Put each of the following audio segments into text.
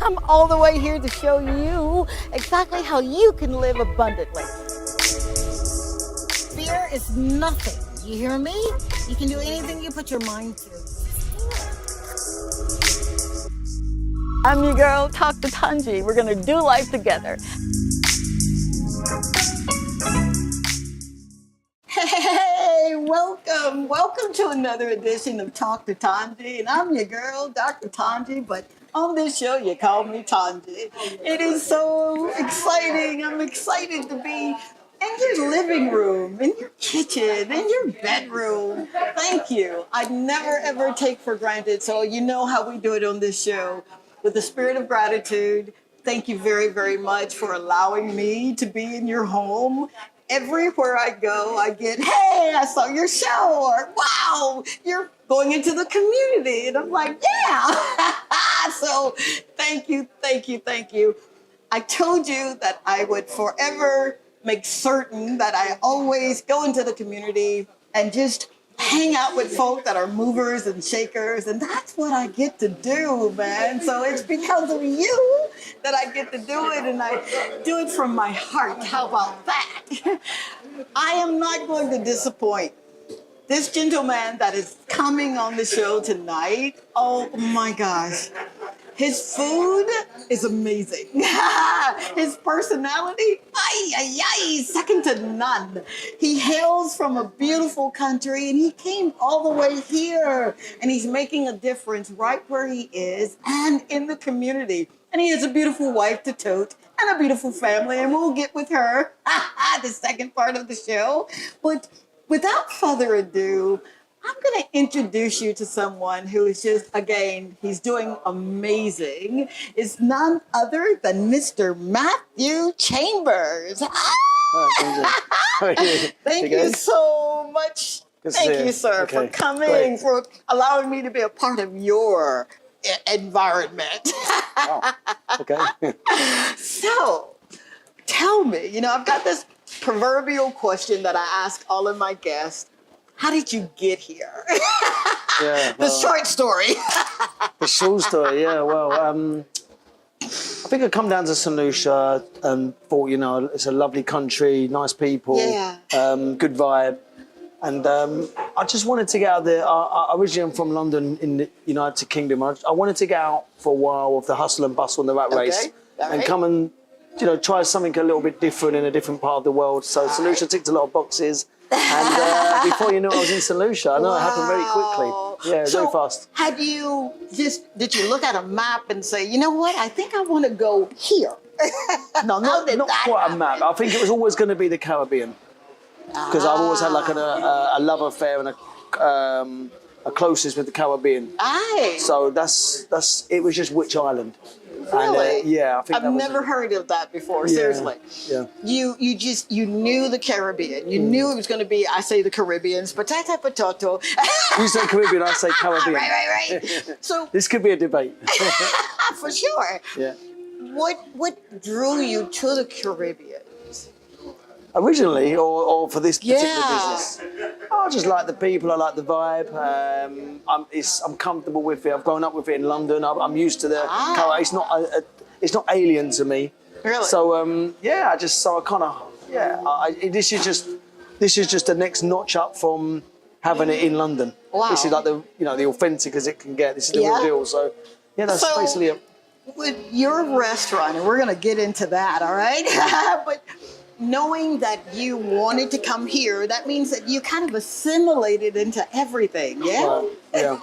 come all the way here to show you exactly how you can live abundantly. Fear is nothing. You hear me? You can do anything you put your mind to. I'm your girl, Talk to Tongie. We're gonna do life together. Hey, welcome. Welcome to another edition of Talk to Tongie. And I'm your girl, Dr. Tongie, but on this show, you call me Tongie. It is so exciting. I'm excited to be in your living room, in your kitchen, in your bedroom. Thank you. I never ever take for granted. So you know how we do it on this show. With the spirit of gratitude, thank you very, very much for allowing me to be in your home. Everywhere I go, I get, hey, I saw your show, or wow, you're going into the community. And I'm like, yeah. So thank you, thank you, thank you. I told you that I would forever make certain that I always go into the community and just hang out with folk that are movers and shakers, and that's what I get to do, man. So it's because of you that I get to do it, and I do it from my heart. How about that? I am not going to disappoint this gentleman that is coming on the show tonight. Oh my gosh. His food is amazing. His personality, second to none. He hails from a beautiful country and he came all the way here and he's making a difference right where he is and in the community. And he has a beautiful wife to tote and a beautiful family, and we'll get with her the second part of the show. But without further ado, I'm going to introduce you to someone who is just, again, he's doing amazing. It's none other than Mr. Matthew Chambers. Thank you so much. Thank you, sir, for coming, for allowing me to be a part of your environment. Oh, okay. So, tell me, I've got this proverbial question that I ask all of my guests. How did you get here? Yeah, the short story. The short story, yeah. Well, I think I come down to St. Lucia and thought, it's a lovely country, nice people, good vibe. And I just wanted to get out there. I originally am from London in the United Kingdom. I wanted to get out for a while of the hustle and bustle and the rat race and come and, try something a little bit different in a different part of the world. So St. Lucia ticked a lot of boxes. And before you knew it, I was in St. Lucia. I know it happened very quickly. Yeah, very fast. Did you look at a map and say, you know what, I think I want to go here? No, not quite a map. I think it was always going to be the Caribbean. Because I've always had like a love affair and a closeness with the Caribbean. Aye. So it was just which island. Really? And, yeah, I think I've never heard of that before. Seriously. Yeah. You knew the Caribbean. You knew it was going to be. I say the Caribbeans, potato. You say Caribbean, I say Caribbean. Right. So this could be a debate. For sure. Yeah. What drew you to the Caribbean? Originally, or for this particular business? I just like the people, I like the vibe. I'm comfortable with it. I've grown up with it in London. I'm used to the color. It's not alien to me. Really? So this is just the next notch up from having it in London. Wow. This is like the authentic as it can get. This is the real deal. So yeah, that's basically it. With your restaurant, and we're gonna get into that, all right? But knowing that you wanted to come here, that means that you kind of assimilated into everything, yeah? Well, yeah.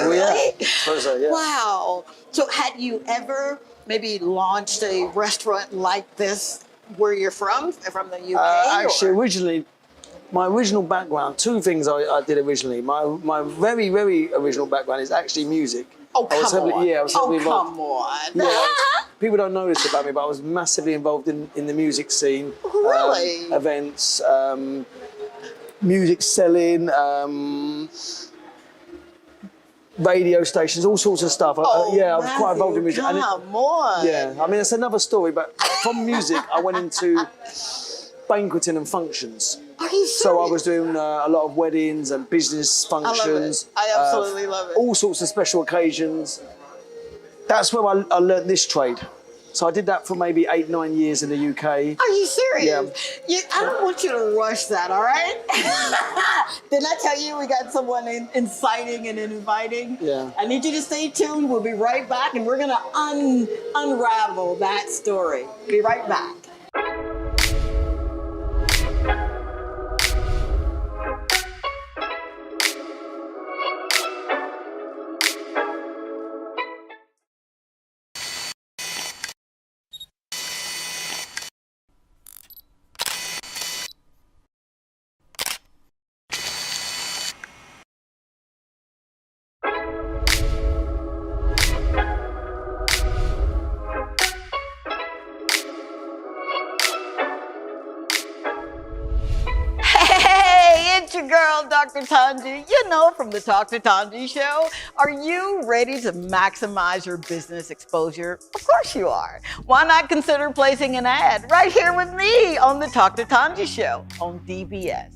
Really? So, yeah. Wow. So had you ever maybe launched a restaurant like this where you're from the UK? Actually, my original background, two things I did originally. My very, very original background is actually music. Oh, come on. I was heavily involved. Come on. Yeah, people don't know this about me, but I was massively involved in the music scene. Really? Events, music selling, radio stations, all sorts of stuff. I was quite involved in music. Come on. Yeah, I mean, it's another story, but from music, I went into banqueting and functions. Are you serious? So I was doing a lot of weddings and business functions. I love it. I absolutely love it. All sorts of special occasions. that's where I learned this trade. So I did that for maybe 8-9 years in the UK. Are you serious? Yeah. I don't want you to rush that, all right? Didn't I tell you we got someone inciting and inviting? Yeah. I need you to stay tuned. We'll be right back, and we're going to unravel that story. Be right back. It's your girl, Dr. Tongie. You know, from the Talk to Tongie show. Are you ready to maximize your business exposure? Of course you are. Why not consider placing an ad right here with me on the Talk to Tongie show on DBS?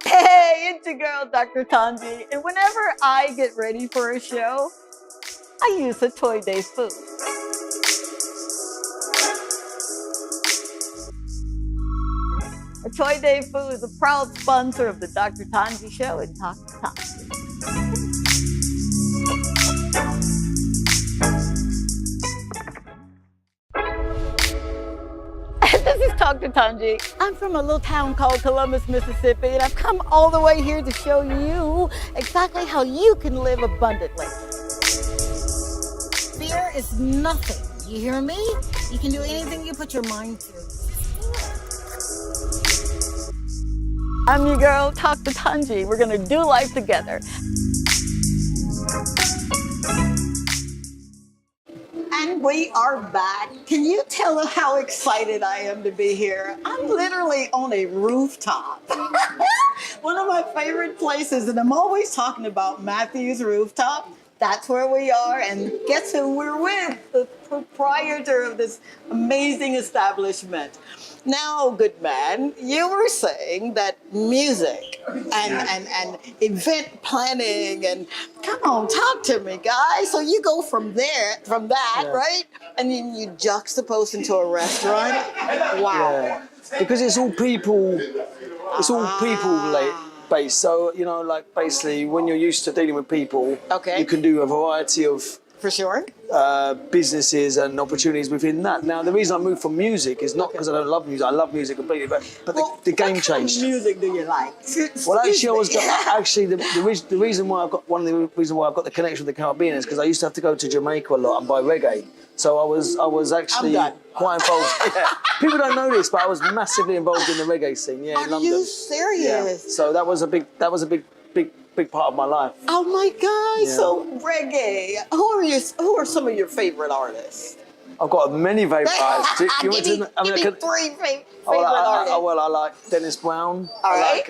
Hey, it's your girl, Dr. Tongie, and whenever I get ready for a show, I use a Toy Day food. A Toy Day food is a proud sponsor of the Dr. Tongie show and Talk to Tongie. This is Talk to Tongie. I'm from a little town called Columbus, Mississippi, and I've come all the way here to show you exactly how you can live abundantly. Fear is nothing. You hear me? You can do anything you put your mind to. I'm your girl, Talk to Tongie. We're gonna do life together. And we are back. Can you tell how excited I am to be here? I'm literally on a rooftop. One of my favorite places, and I'm always talking about Matthew's Rooftop. That's where we are, and guess who we're with? The proprietor of this amazing establishment. Now, good man, you were saying that music and event planning and come on, talk to me, guys. So you go from that, right? And then you juxtapose into a restaurant. Wow. Yeah. Because it's all people based. So, you know, like basically when you're used to dealing with people, you can do a variety of for sure businesses and opportunities within that. Now, the reason I moved from music is not because I don't love music. I love music completely, but the game changed. What kind of music do you like? Well, actually, the reason why I got the connection with the Caribbean is because I used to have to go to Jamaica a lot and buy reggae. So I was actually quite involved. Yeah. People don't know this, but I was massively involved in the reggae scene. Yeah, in London. Are you serious? Yeah. So that was a big part of my life. Oh my God! Yeah. So reggae. Who are some of your favorite artists? I've got many favorite artists. Give me three favorite artists. Well, I like Dennis Brown. I like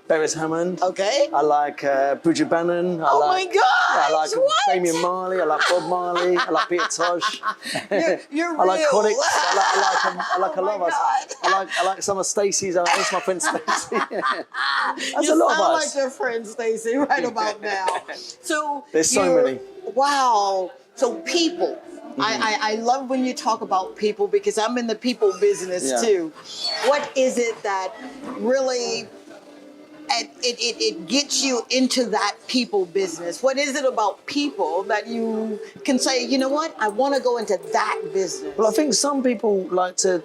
Beres Hammond. Okay. I like Bridget Bannon. My God! I like Damian Marley. I like Bob Marley. I like Peter Tosh. You're I like real. Chronics. I like a lot of us. I like some of Stacey's. I miss my friend Stacey. That's a lot of us. You sound like your friend Stacey right about now. So there's so many. Wow. So people. I love when you talk about people because I'm in the people business too. What is it that really it gets you into that people business? What is it about people that you can say, you know what, I want to go into that business? Well, I think some people like to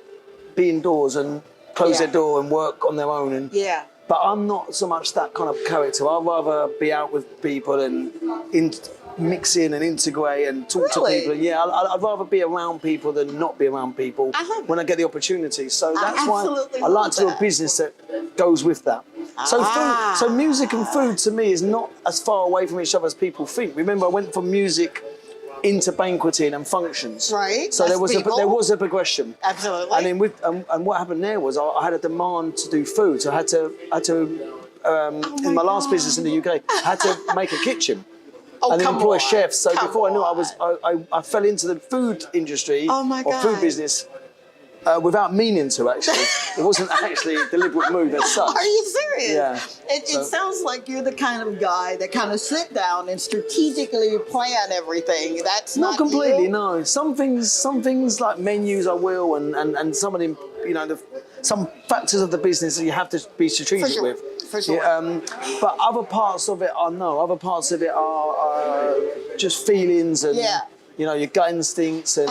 be indoors and close their door and work on their own. But I'm not so much that kind of character. I'd rather be out with people and mix in and integrate and talk to people. Yeah, I'd rather be around people than not be around people when I get the opportunity. So that's why I like to do a business that goes with that. So music and food to me is not as far away from each other as people think. Remember, I went from music into banqueting and functions. Right. So there was a progression. Absolutely. And then and what happened there was I had a demand to do food. So I had to in my last business in the UK, I had to make a kitchen. And then come employ on. chefs. So Come before I knew on. it, I fell into the food industry Oh my or food God. business without meaning to, actually. It wasn't actually a deliberate move as such. Are you serious? Yeah. It sounds like you're the kind of guy that kind of sit down and strategically plan everything. That's Not not completely, you? no. Some things like menus I will, and some of them, some factors of the business that you have to be strategic For sure. with. For sure. Yeah, but other parts of it are no. Other parts of it are just feelings and your gut instincts and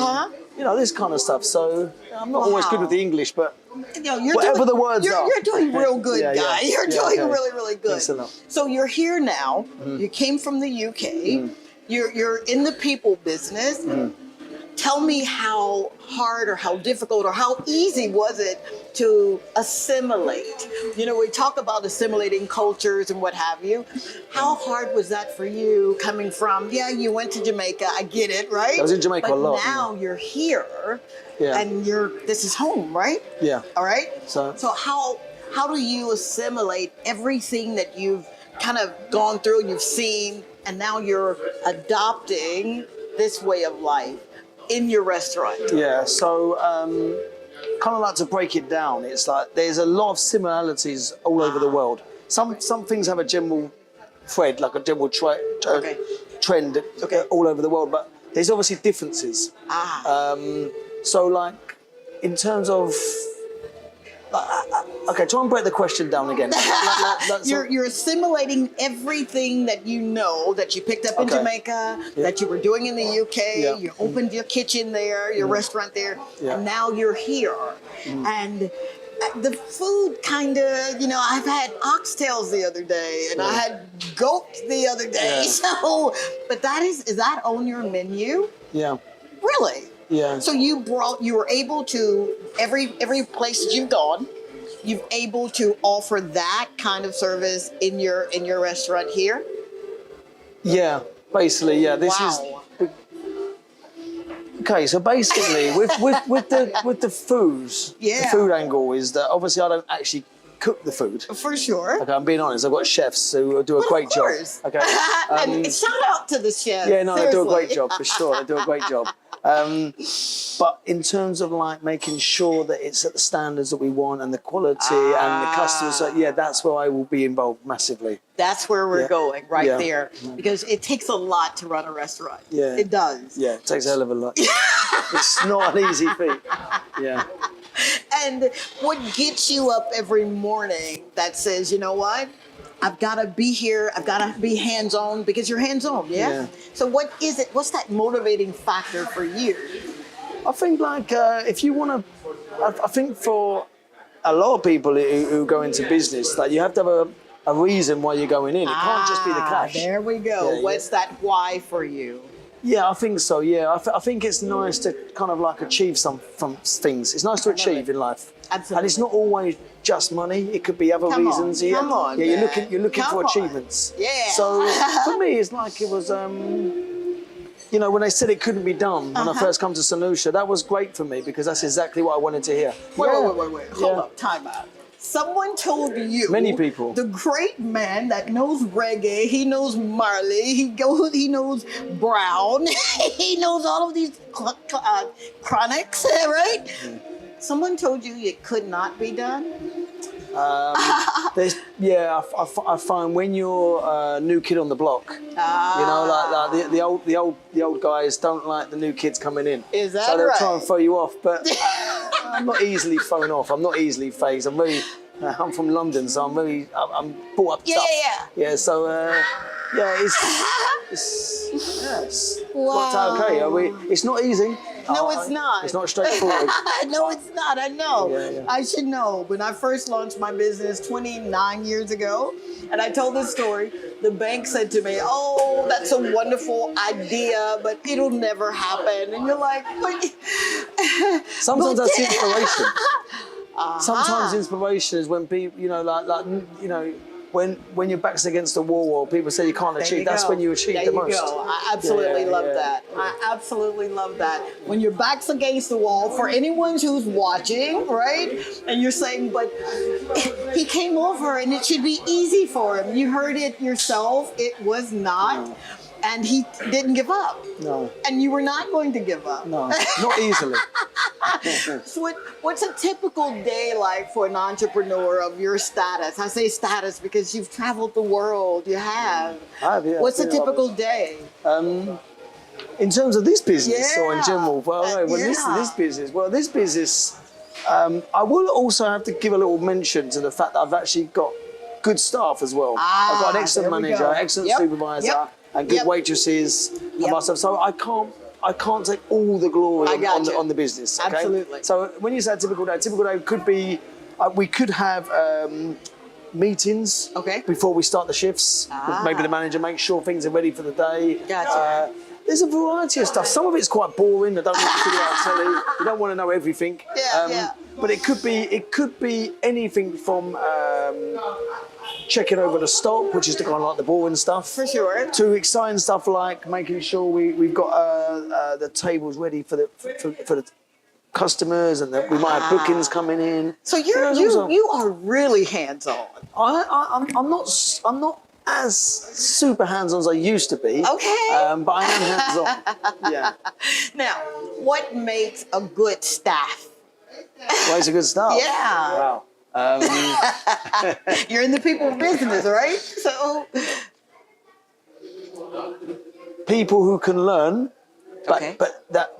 this kind of stuff. So I'm not always good with the English, but whatever the words are. You're doing real good, Yeah, guy. yeah. You're Yeah, doing okay. really, really good. Thanks a lot. So you're here now. You came from the UK. You're in the people business. Tell me how hard or how difficult or how easy was it to assimilate? We talk about assimilating cultures and what have you. How hard was that for you coming from, you went to Jamaica, I get it, right? I was in Jamaica but a lot. Now you're here and this is home, right? Yeah. All right? So how do you assimilate everything that you've kind of gone through, you've seen, and now you're adopting this way of life in your restaurant? Yeah, so kind of like to break it down. It's like there's a lot of similarities all over the world. Some things have a general thread, like a general trend all over the world, but there's obviously differences. So like in terms of try and break the question down again. You're assimilating everything that you know that you picked up in Jamaica, that you were doing in the UK. You opened your kitchen there, your restaurant there, and now you're here. And the food kind of, I've had oxtails the other day, and I had goat the other day. So, but is that on your menu? Yeah. Really? Yeah. So you were able to, every place that you've gone, you've able to offer that kind of service in your restaurant here? Yeah, basically, yeah. This is okay. So basically, with the foods, the food angle is that obviously I don't actually cook the food. For sure. Okay, I'm being honest. I've got chefs who do a great job. Okay. And shout out to the chefs. Yeah, no, seriously. they do a great job for sure. They do a great job. But in terms of like making sure that it's at the standards that we want and the quality and the customers, that's where I will be involved massively. That's where we're going, there. Because it takes a lot to run a restaurant. Yeah. It does. Yeah, it takes a hell of a lot. It's not an easy feat. Yeah. And what gets you up every morning that says, you know what? I've got to be here. I've got to be hands-on, because you're hands-on, yeah? So what is it? What's that motivating factor for you? I think like if you want to, I think for a lot of people who go into business, that you have to have a reason why you're going in. It can't just be the cash. There we go. Yeah, What's that why for you? Yeah, I think so. Yeah, I think it's nice to kind of like achieve some things. It's nice to achieve in life. Absolutely. And it's not always just money. It could be other reasons. Come on, yeah, man. you're looking for achievements. Yeah. So for me, it's like it was. When they said it couldn't be done when I first come to St. Lucia, that was great for me because that's exactly what I wanted to hear. Wait. Hold up. Time out. Someone told you. Many people. The great man that knows reggae, he knows Marley, he knows Brown, he knows all of these chronics, right? Someone told you it could not be done? I find when you're a new kid on the block, like the old guys don't like the new kids coming in. Is that so they'll right? try and throw you off, but I'm not easily thrown off. I'm not easily phased. I'm from London, so I'm brought up tough. Yeah. So it's worked out okay. It's not easy. No, it's not. It's not straightforward. No, it's not. I know. Yeah. I should know. When I first launched my business 29 years ago, and I told this story, the bank said to me, "Oh, that's a wonderful idea, but it'll never happen." And you're like, "But sometimes that's inspiration." Sometimes inspiration is when people, when your back's against the wall or people say you can't achieve, that's when you achieve the most. Go. I absolutely love that. I absolutely love that. When your back's against the wall, for anyone who's watching, right? And you're saying, but he came over and it should be easy for him. You heard it yourself. It was not. And he didn't give up. No. And you were not going to give up. No, not easily. So what's a typical day like for an entrepreneur of your status? I say status because you've traveled the world. You have. I have, yeah. What's a typical day? In terms of this business or in general? Well, this business, I will also have to give a little mention to the fact that I've actually got good staff as well. I've got an excellent manager, excellent supervisor, and good waitresses and myself. So I can't take all the glory on the business. Okay? Absolutely. So when you say a typical day could be, we could have meetings before we start the shifts. Maybe the manager makes sure things are ready for the day. Gotcha. There's a variety of stuff. Some of it's quite boring. I don't need to figure out tell you. You don't want to know everything. But it could be anything from checking over the stock, which is the kind of like the boring stuff. For sure. To exciting stuff like making sure we've got the tables ready for the customers, and that we might have bookings coming in. So you are really hands-on. I'm not as super hands-on as I used to be. Okay. But I am hands-on. Yeah. Now, what makes a good staff? Well, it's a good start. Yeah. Wow. You're in the people business, right? So people who can learn, Okay. but that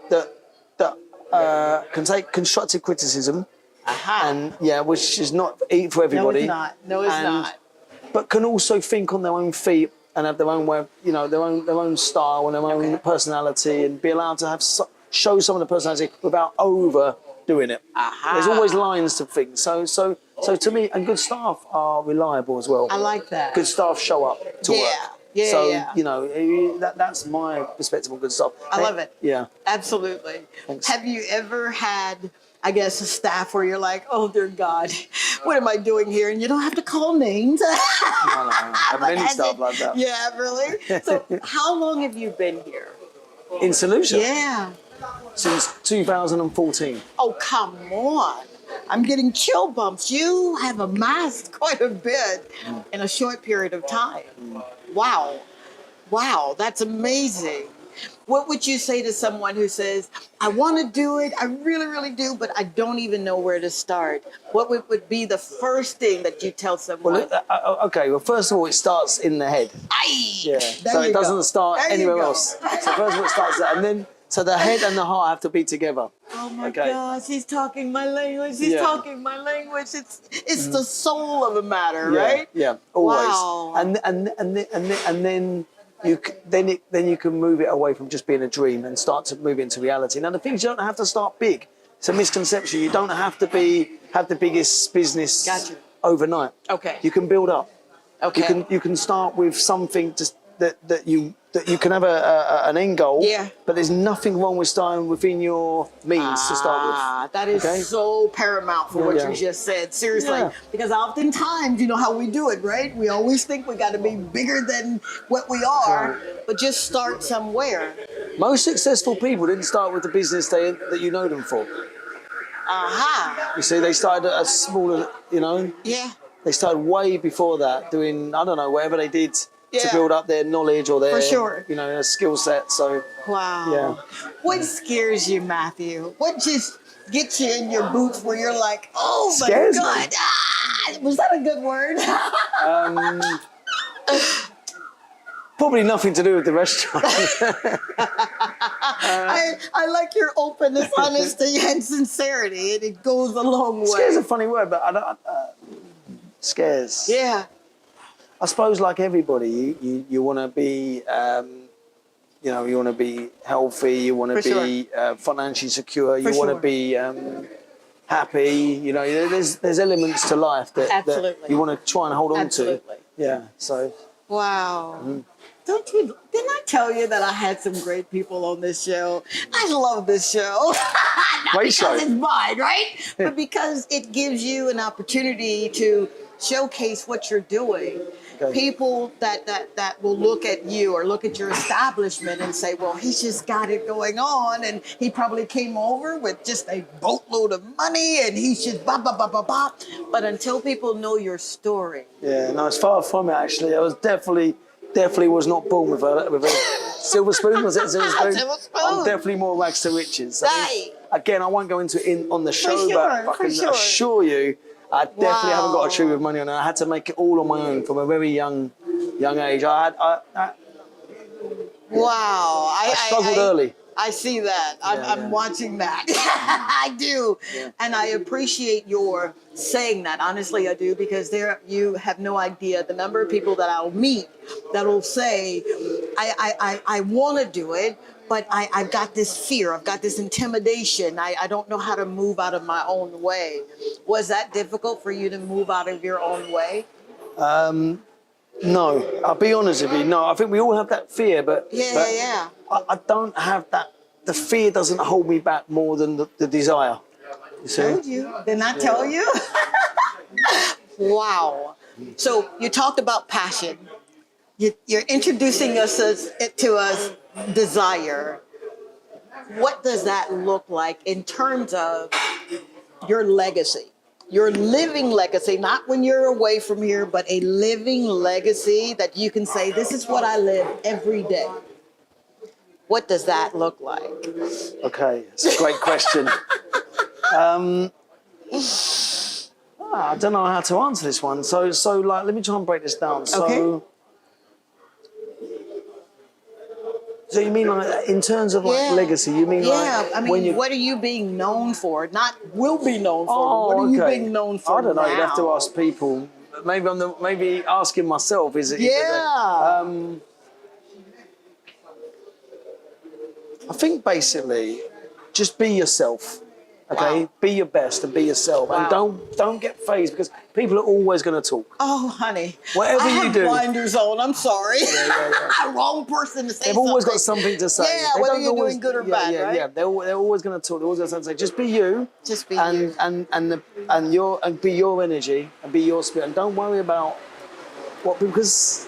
can take constructive criticism, and which is not for everybody. No, it's not. But can also think on their own feet and have their own way, their own style and their own personality, and be allowed to have show some of the personality without overdoing it. There's always lines to things. So to me, and good staff are reliable as well. I like that. Good staff show up to work. That's my perspective on good stuff. I love it. Yeah. Absolutely. Thanks. Have you ever had, I guess, a staff where you're like, oh, dear God, what am I doing here? And you don't have to call names. No. I have many staff like that. Yeah, really? So how long have you been here? In Solution? Yeah. Since 2014. Oh, come on. I'm getting chill bumps. You have amassed quite a bit in a short period of time. Wow. Wow, that's amazing. What would you say to someone who says, I want to do it, I really, really do, but I don't even know where to start? What would be the first thing that you tell someone? Well, first of all, it starts in the head. Yeah. So it doesn't start anywhere else. So first of all, it starts there. And then, so the head and the heart have to be together. Oh my gosh, he's talking my language. He's talking my language. It's the soul of the matter, right? Yeah, always. Wow. And then you can move it away from just being a dream and start to move into reality. Now the things, you don't have to start big. It's a misconception. You don't have to have the biggest business overnight. Okay. You can build up. Okay. You can start with something just that you can have an end goal. Yeah. But there's nothing wrong with starting within your means to start with. That is so paramount for what you just said. Seriously. Yeah. Because oftentimes, you know how we do it, right? We always think we got to be bigger than what we are, but just start somewhere. Most successful people didn't start with the business that you know them for. You see, they started at a smaller, Yeah. They started way before that, doing, I don't know, whatever they did to build up their knowledge or their, a skill set. So, wow. Yeah. What scares you, Matthew? What just gets you in your boots where you're like, oh my God. Was that a good word? Probably nothing to do with the restaurant. I like your openness, honesty, and sincerity, and it goes a long way. Scares a funny word, but I don't. Scares. Yeah. I suppose, like everybody, you want to be, you want to be healthy. You want to be financially secure. You want to be happy. There's elements to life that you want to try and hold on to. Yeah. So. Wow. Didn't I tell you that I had some great people on this show? I love this show. Not Great because show. it's mine, right? But because it gives you an opportunity to showcase what you're doing. Okay. People that will look at you or look at your establishment and say, well, he's just got it going on, and he probably came over with just a boatload of money, and he's just blah, blah, blah, blah, blah. But until people know your story. Yeah, no, it's far from it, actually. I was definitely was not born with a silver spoon. Was it silver spoon? Silver spoon. I'm definitely more rags to riches. Right. Again, I won't go into it on the show, but I can assure you, I definitely haven't got a tree with money on it. I had to make it all on my own from a very young age. Wow. I struggled early. I see that. I'm watching that. I do. Yeah. And I appreciate your saying that. Honestly, I do, because you have no idea the number of people that I'll meet that'll say, I want to do it, but I've got this fear. I've got this intimidation. I don't know how to move out of my own way. Was that difficult for you to move out of your own way? No, I'll be honest with you. No, I think we all have that fear, but I don't have that. The fear doesn't hold me back more than the desire. You see? Told you. Didn't I tell you? Wow. So you talked about passion. You're introducing us to desire. What does that look like in terms of your legacy? Your living legacy, not when you're away from here, but a living legacy that you can say, this is what I live every day. What does that look like? Okay, it's a great question. I don't know how to answer this one. So like, let me try and break this down. Okay. So you mean like in terms of like legacy? You mean like I mean, what are you being known for? Not will be known for. What are you being known for? I don't know. Now? You'd have to ask people. Maybe asking myself. Is it? I think basically, just be yourself. Okay, be your best and be yourself, and don't get phased, because people are always going to talk. Oh, honey, whatever you do. Blinders on. I'm sorry. Wrong person to say. They've always got something to say. Yeah, whether you're doing good or bad, right? Yeah, they're always going to talk. They're always going to say, just be you. Just be you. And be your energy and be your spirit, and don't worry about what, because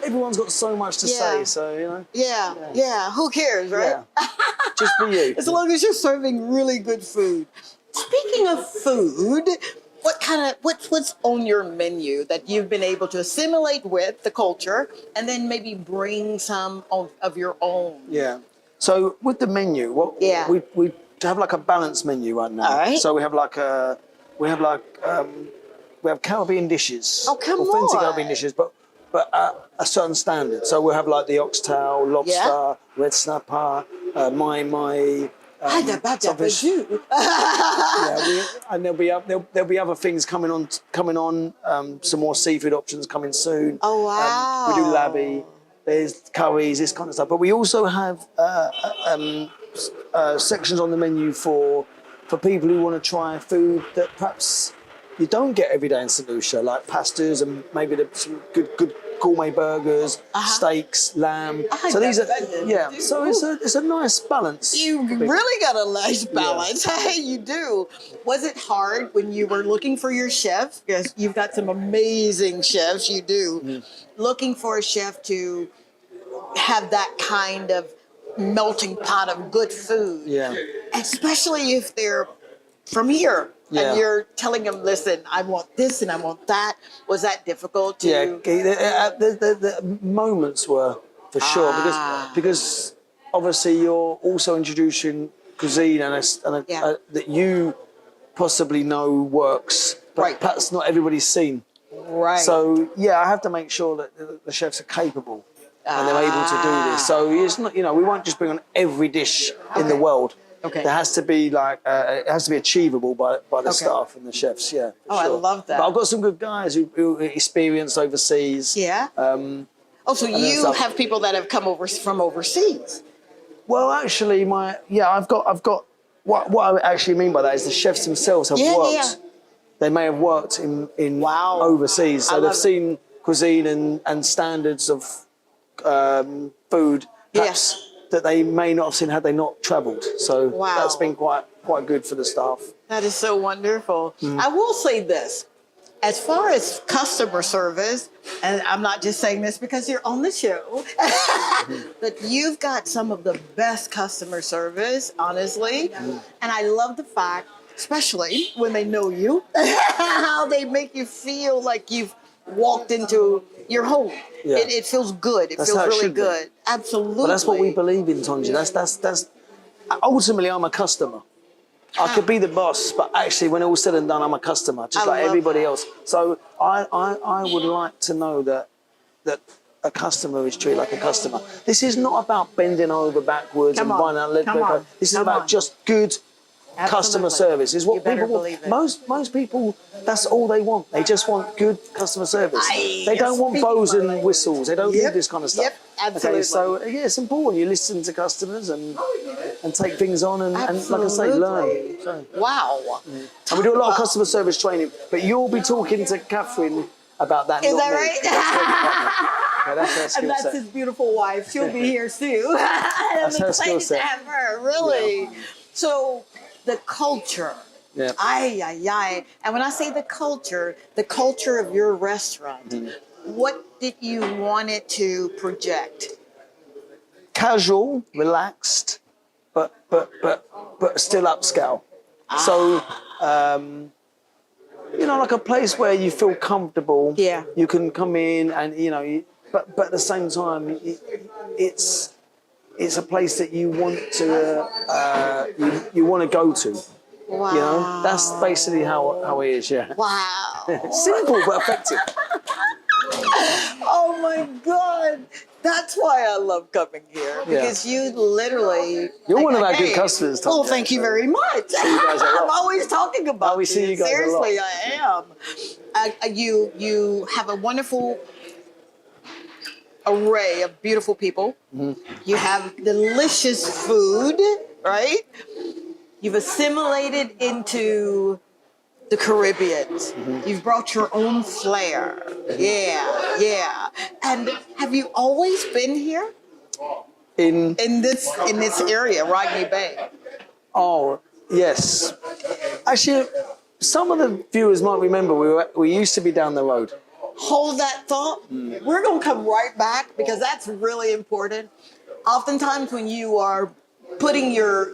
everyone's got so much to say. So you know. Yeah. Who cares, right? Yeah. Just be you. As long as you're serving really good food. Speaking of food, what's on your menu that you've been able to assimilate with the culture, and then maybe bring some of your own? Yeah. So with the menu, we have like a balanced menu right now. All right. So we have Caribbean dishes. Oh, come authentic on. Caribbean dishes, but a certain standard. So we'll have like the oxtail, lobster, red snapper, my. And there'll be other things coming on. Some more seafood options coming soon. Oh wow! We do labby. There's curries, this kind of stuff. But we also have sections on the menu for people who want to try food that perhaps you don't get every day in St. Lucia, like pastas and maybe some good gourmet burgers, steaks, lamb. So these are So it's a nice balance. You really got a nice balance. Hey, you do. Was it hard when you were looking for your chef? Because you've got some amazing chefs. You do. Looking for a chef to have that kind of melting pot of good food. Yeah. Especially if they're from here. Yeah. And you're telling them, listen, I want this and I want that. Was that difficult to... Yeah, the moments were, for sure, because obviously you're also introducing cuisine that you possibly know works, but perhaps not everybody's seen. Right. So, yeah, I have to make sure that the chefs are capable and they're able to do this. So it's not, we won't just bring on every dish in the world. Okay. There has to be it has to be achievable by the staff and the chefs. Yeah. Oh, sure. I love that. But I've got some good guys who experienced overseas. Yeah. So you have people that have come over from overseas. Well, actually, I've got what I actually mean by that is the chefs themselves have worked. Yeah. They may have worked in overseas, so they've seen cuisine and standards of food. Perhaps, that they may not have seen had they not travelled. So that's been quite good for the staff. That is so wonderful. I will say this, as far as customer service, and I'm not just saying this because you're on the show, but you've got some of the best customer service, honestly. And I love the fact, especially when they know you, how they make you feel like you've walked into your home. Yeah. It feels good. It That's feels how it really should be. good. Absolutely. But that's what we believe in, Tongie. That's ultimately, I'm a customer. I could be the boss, but actually, when all's said and done, I'm a customer, just like everybody else. So I would like to know that a customer is treated like a customer. This is not about bending over backwards and finding out. This is about just good customer service. Is what people want. Most people, that's all they want. They just want good customer service. They don't want bows and whistles. They don't need this kind of stuff. Yep, absolutely. Okay, so yeah, it's important. You listen to customers and take things on and like I say, learn. So. Wow. And we do a lot of customer service training, but you'll be talking to Catherine about that. Is that right? Okay, that's her skill And that's set. his beautiful wife. She'll be here soon. That's her skill set. To have her, really. Yeah. So the culture. Yeah. And when I say the culture of your restaurant, what did you want it to project? Casual, relaxed, but still upscale. So, like a place where you feel comfortable. Yeah. You can come in and but at the same time, it's a place that you want to you want to go to. Wow. That's basically how it is. Yeah. Wow. Simple but effective. Oh my God. That's why I love coming here, because you literally... You're one of our good customers, Tom. Well, thank you very much. I'm always talking about we see you guys Seriously, a lot. I am. You have a wonderful array of beautiful people. You have delicious food, right? You've assimilated into the Caribbean. You've brought your own flair. Yeah. And have you always been here? In this area, Rodney Bay? Oh, yes. Actually, some of the viewers might remember we used to be down the road. Hold that thought. We're going to come right back because that's really important. Oftentimes when you are putting your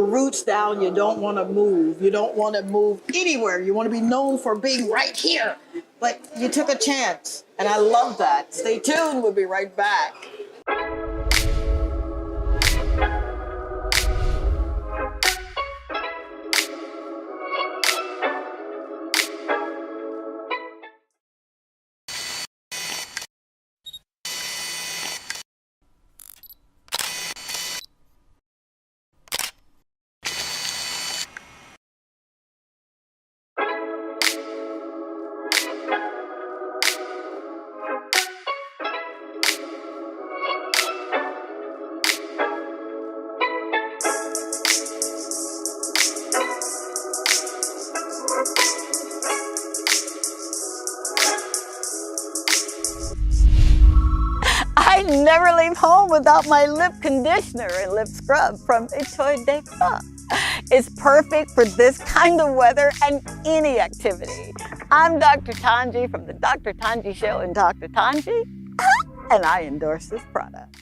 roots down, you don't want to move. You don't want to move anywhere. You want to be known for being right here. But you took a chance, and I love that. Stay tuned. We'll be right back. I never leave home without my lip conditioner and lip scrub from T2T. It's perfect for this kind of weather and any activity. I'm Dr. Tongie from the Dr. Tongie Show and Dr. Tongie, and I endorse this product.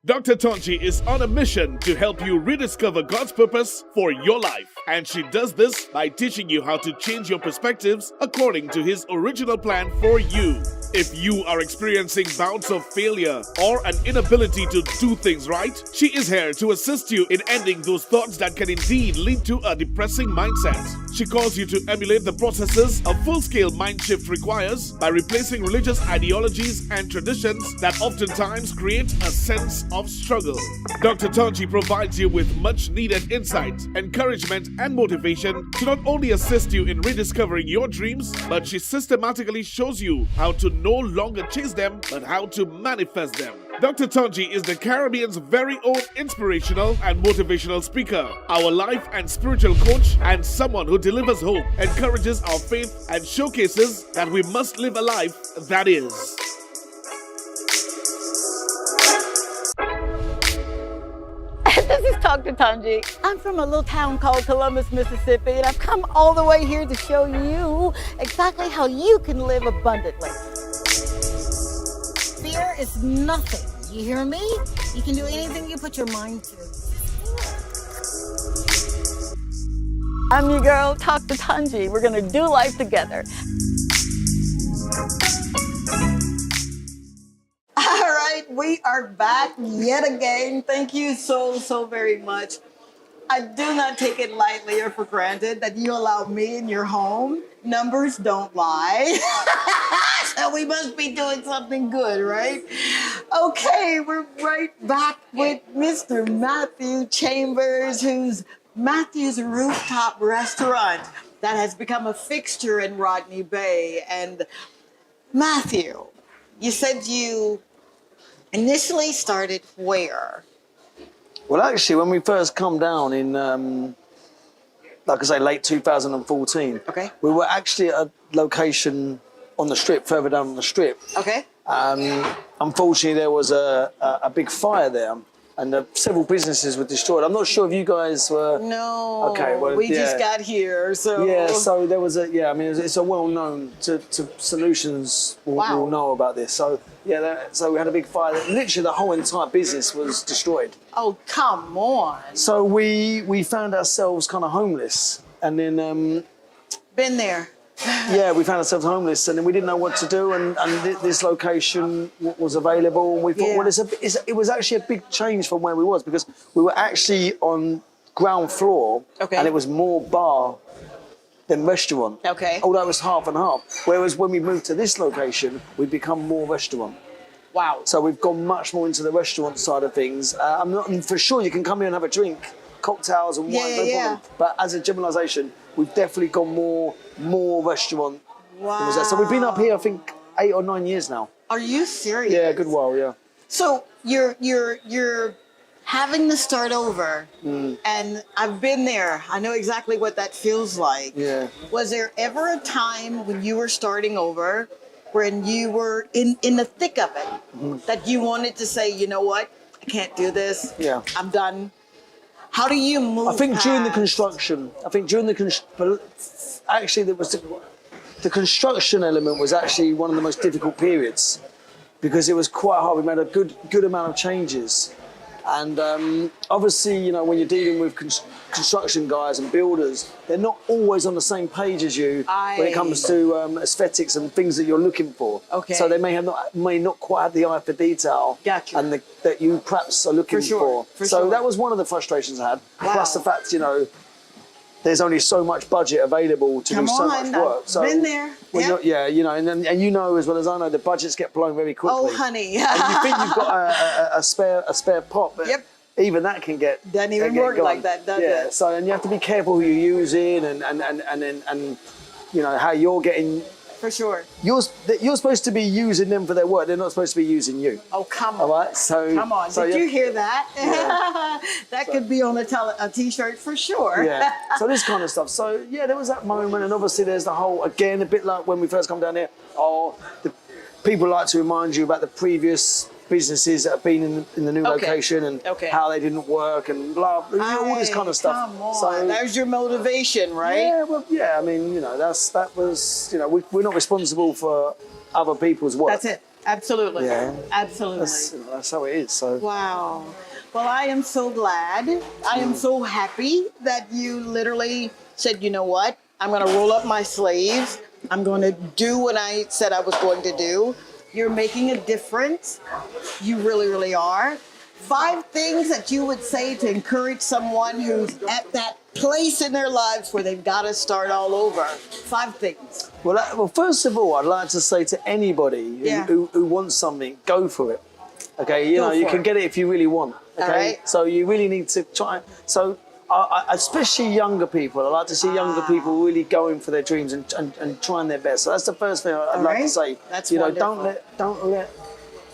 Dr. Tongie is on a mission to help you rediscover God's purpose for your life. And she does this by teaching you how to change your perspectives according to His original plan for you. If you are experiencing bouts of failure or an inability to do things right, she is here to assist you in ending those thoughts that can indeed lead to a depressing mindset. She calls you to emulate the processes a full-scale mind shift requires by replacing religious ideologies and traditions that oftentimes create a sense of struggle. Dr. Tongie provides you with much needed insight, encouragement, and motivation to not only assist you in rediscovering your dreams, but she systematically shows you how to no longer chase them, but how to manifest them. Dr. Tongie is the Caribbean's very own inspirational and motivational speaker, our life and spiritual coach, and someone who delivers hope, encourages our faith, and showcases that we must live a life that is. This is Dr. Tongie. I'm from a little town called Columbus, Mississippi, and I've come all the way here to show you exactly how you can live abundantly. Fear is nothing. You hear me? You can do anything you put your mind to. I'm your girl, Talk to Tongie. We're gonna do life together. All right, we are back yet again. Thank you so very much. I do not take it lightly or for granted that you allow me in your home. Numbers don't lie. So we must be doing something good, right? Okay, we're right back with Mr. Matthew Chambers, who's Matthew's Rooftop Restaurant that has become a fixture in Rodney Bay. And Matthew, you said you initially started where? Well, actually, when we first come down in, like I say, late 2014, Okay. we were actually at a location on the strip, further down on the strip. Okay. Unfortunately, there was a big fire there, and several businesses were destroyed. I'm not sure if you guys were. No. Okay, well, we yeah. just got here, so. Yeah, so there was I mean, it's a well-known to Solutions will know about this. So, yeah, so we had a big fire. Literally, the whole entire business was destroyed. Oh, come on. So we found ourselves kind of homeless, and then Been there. yeah, we found ourselves homeless, and then we didn't know what to do, and this location was available, and we thought, well, it was actually a big change from where we was, because we were actually on ground floor, and it was more bar than restaurant. Okay. Although it was half and half. Whereas when we moved to this location, we've become more restaurant. Wow. So we've gone much more into the restaurant side of things. I'm not for sure you can come here and have a drink, cocktails and wine, no problem. But as a generalisation, we've definitely gone more restaurant. Wow. So we've been up here, I think, 8 or 9 years now. Are you serious? Yeah, a good while, yeah. So you're having to start over, and I've been there. I know exactly what that feels like. Yeah. Was there ever a time when you were starting over, when you were in the thick of it, that you wanted to say, you know what, I can't do this. Yeah. I'm done. How do you move? I think during the past? construction, actually there was the construction element was actually one of the most difficult periods, because it was quite hard. We made a good amount of changes. And obviously, you know, when you're dealing with construction guys and builders, they're not always on the same page as you when it comes to aesthetics and things that you're looking for. Okay. So they may not quite have the eye for detail. Gotcha. And that you perhaps are looking for. So that was one of the frustrations I had. Wow. Plus the fact, you know, there's only so much budget available to do so much work. So been there. yeah, you know, and you know as well as I know, the budgets get blown very quickly. Oh, honey. And you think you've got a spare pot, but even that can get doesn't even work gone. like that, does yeah. it? So and you have to be careful who you're using and you know how you're getting. For sure. You're supposed to be using them for their work. They're not supposed to be using you. Oh, come on. All right. So come on. Did you hear that? Yeah. That could be on a T-shirt for sure. Yeah. So this kind of stuff. So yeah, there was that moment, and obviously there's the whole, again, a bit like when we first come down here. Oh, the people like to remind you about the previous businesses that have been in the new location and how they didn't work and blah, all this kind of stuff. Come on. So that was your motivation, right? Yeah, well, yeah. I mean, you know, that was, you know, we're not responsible for other people's work. That's it. Absolutely. Yeah. Absolutely. That's how it is. So. Wow. Well, I am so glad. I am so happy that you literally said, you know what? I'm going to roll up my sleeves. I'm going to do what I said I was going to do. You're making a difference. You really, really are. 5 things that you would say to encourage someone who's at that place in their lives where they've got to start all over. 5 things. Well, first of all, I'd like to say to anybody who wants something, go for it. Okay, you know, you can get it if you really want. Okay, so you really need to try. So, especially younger people, I like to see younger people really going for their dreams and trying their best. So that's the first thing I'd like to say. That's wonderful. Don't let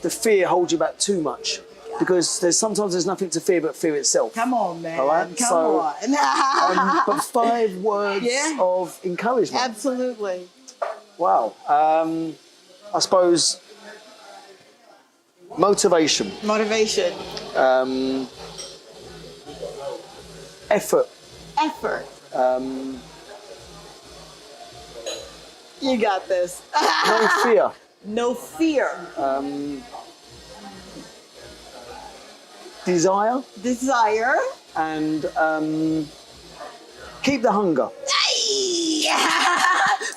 the fear hold you back too much, because sometimes there's nothing to fear but fear itself. Come on, man. All right? Come on. But 5 words of encouragement. Absolutely. Wow. I suppose motivation. Motivation. Effort. Effort. You got this. No fear. No fear. Desire. Desire. And keep the hunger.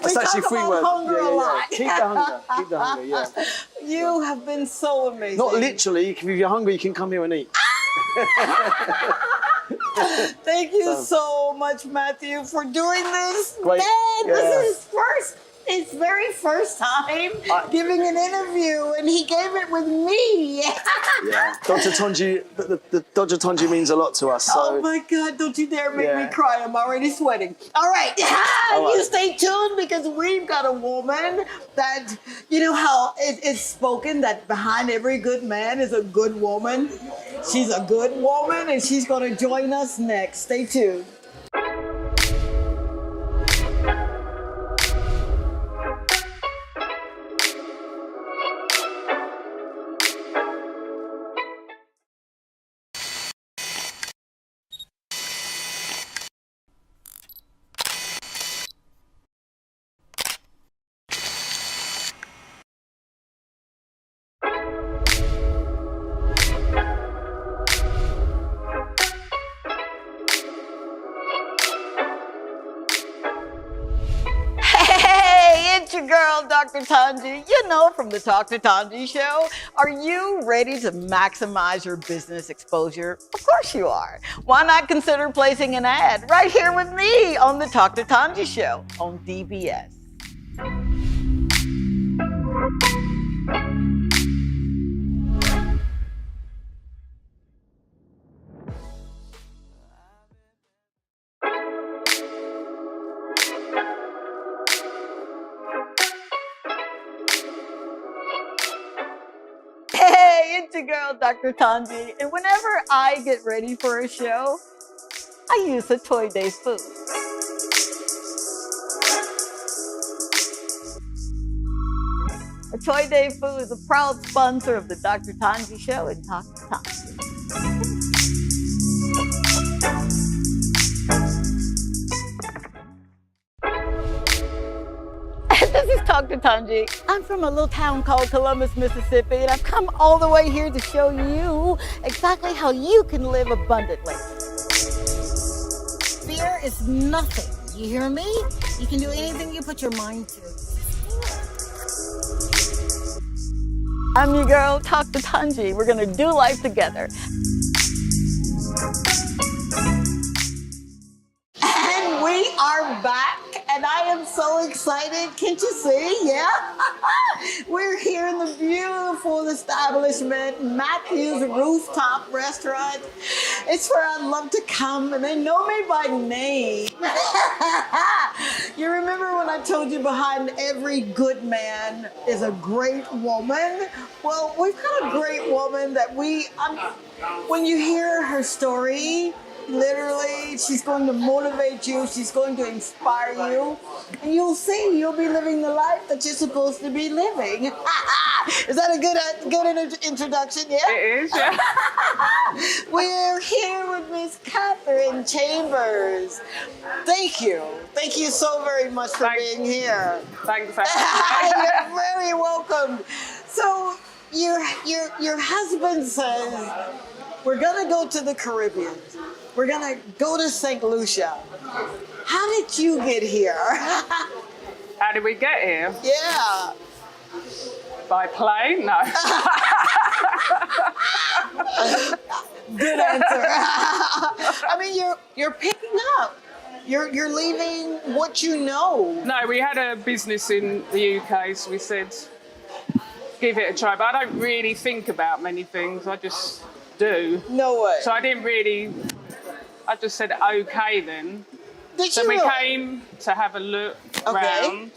We That's actually talk 3 about words. hunger a lot. Keep the hunger. Keep the hunger, yeah. You have been so amazing. Not literally, if you're hungry, you can come here and eat. Thank you so much, Matthew, for doing this. Great. Man, Yeah. this is his very first time giving an interview, and he gave it with me. Yeah. Dr. Tongie, the Dr. Tongie means a lot to us. So. Oh my God, don't you dare make me cry. I'm already sweating. All right. All right. You stay tuned because we've got a woman that, you know how it's spoken that behind every good man is a good woman. She's a good woman and she's going to join us next. Stay tuned. It's your girl, Dr. Tongie. You know, from the Talk to Tongie show. Are you ready to maximize your business exposure? Of course you are. Why not consider placing an ad right here with me on the Talk to Tongie show on DBS? Hey, it's your girl, Dr. Tongie, and whenever I get ready for a show, I use a Toy Day food. A Toy Day food is a proud sponsor of the Dr. Tongie show and Talk to Tongie. This is Talk to Tongie. I'm from a little town called Columbus, Mississippi, and I've come all the way here to show you exactly how you can live abundantly. Fear is nothing. You hear me? You can do anything you put your mind to. I'm your girl, Talk to Tongie. We're gonna do life together. And we are back, and I am so excited. Can't you see? Yeah? We're here in the beautiful establishment, Matthew's Rooftop Restaurant. It's where I love to come, and they know me by name. You remember when I told you behind every good man is a great woman? Well, we've got a great woman that when you hear her story, literally, she's going to motivate you. She's going to inspire you. And you'll see, you'll be living the life that you're supposed to be living. Is that a good introduction? Yeah? It is, yeah. We're here with Miss Catherine Chambers. Thank you. Thank you so very much for being here. Thanks for having me. You're very welcome. So, your husband says, we're going to go to the Caribbean. We're going to go to St. Lucia. How did you get here? How did we get here? Yeah. By plane? No. Good answer. I mean, you're picking up. You're leaving what you know. No, we had a business in the UK, so we said, give it a try. But I don't really think about many things. I just do. No way. So I just said, okay then. Did So you we really? came to have a look round.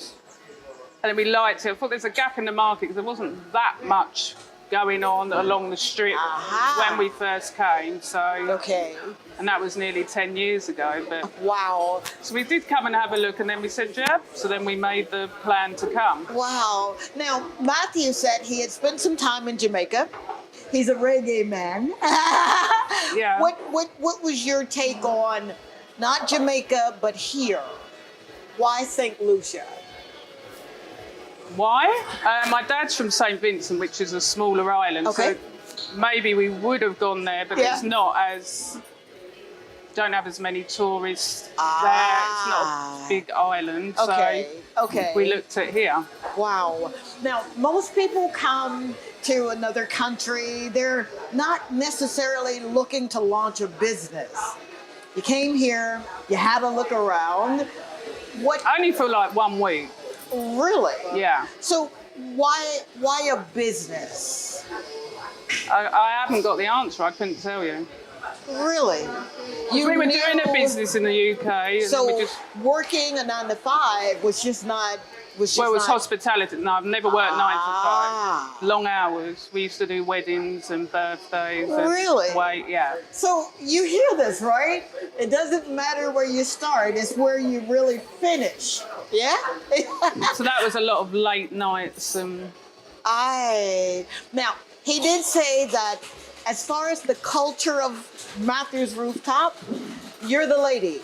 And then we liked it. I thought there's a gap in the market because there wasn't that much going on along the strip when we first came. So, and that was nearly 10 years ago. But wow. So we did come and have a look, and then we said, yeah. So then we made the plan to come. Wow. Now, Matthew said he had spent some time in Jamaica. He's a reggae man. Yeah. What was your take on not Jamaica, but here? Why St. Lucia? Why? My dad's from St. Vincent, which is a smaller island. Okay. So maybe we would have gone there, but it's not as... Don't have as many tourists there. It's not a big island. Okay. So Okay. we looked at here. Wow. Now, most people come to another country. They're not necessarily looking to launch a business. You came here, you had a look around. What? Only for like 1 week. Really? Yeah. So why a business? I haven't got the answer. I couldn't tell you. Really? We were doing a business in the UK. And So we just, working a 9 to 5 was just not. well, it was hospitality. No, I've never worked 9 to 5. Long hours. We used to do weddings and birthdays. And Really? Wait, yeah. So you hear this, right? It doesn't matter where you start; it's where you really finish. Yeah. So that was a lot of late nights and. Now he did say that as far as the culture of Matthews Rooftop, you're the lady.